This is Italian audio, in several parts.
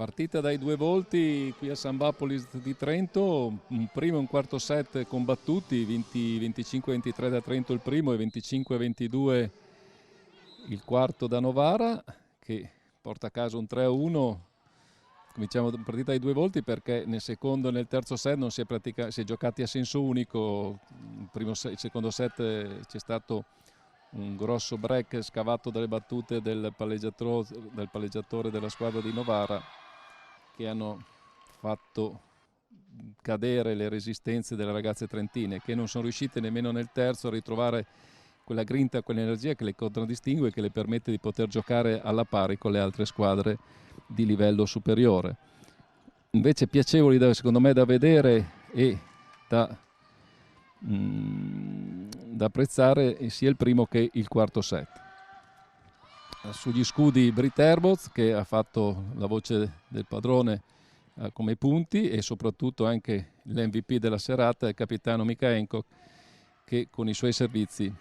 Partita dai due volti qui a San Bapolis di Trento, un primo e un quarto set combattuti, vinti 25-23 da Trento il primo e 25-22 il quarto da Novara, che porta a casa un 3-1. Cominciamo partita dai due volti perché nel secondo e nel terzo set non si è giocati a senso unico. Il secondo set c'è stato un grosso break scavato dalle battute del palleggiatore della squadra di Novara, che hanno fatto cadere le resistenze delle ragazze trentine, che non sono riuscite nemmeno nel terzo a ritrovare quella grinta, quell'energia che le contraddistingue e che le permette di poter giocare alla pari con le altre squadre di livello superiore. Invece piacevoli secondo me da vedere e da apprezzare sia il primo che il quarto set. Sugli scudi Britt Herboz, che ha fatto la voce del padrone come punti, e soprattutto anche l'MVP della serata, il capitano Mika Enko, che con i suoi servizi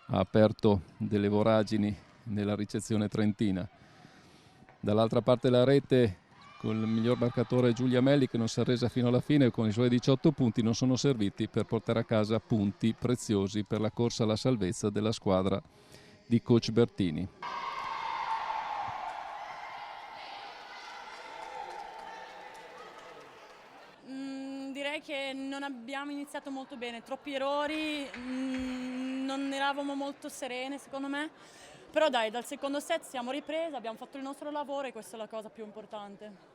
ha aperto delle voragini nella ricezione trentina. Dall'altra parte della rete, con il miglior marcatore Giulia Melli, che non si è resa fino alla fine, con i suoi 18 punti non sono serviti per portare a casa punti preziosi per la corsa alla salvezza della squadra di coach Bertini. Direi che non abbiamo iniziato molto bene, troppi errori, non eravamo molto serene secondo me, però dai, dal secondo set siamo riprese, abbiamo fatto il nostro lavoro e questa è la cosa più importante.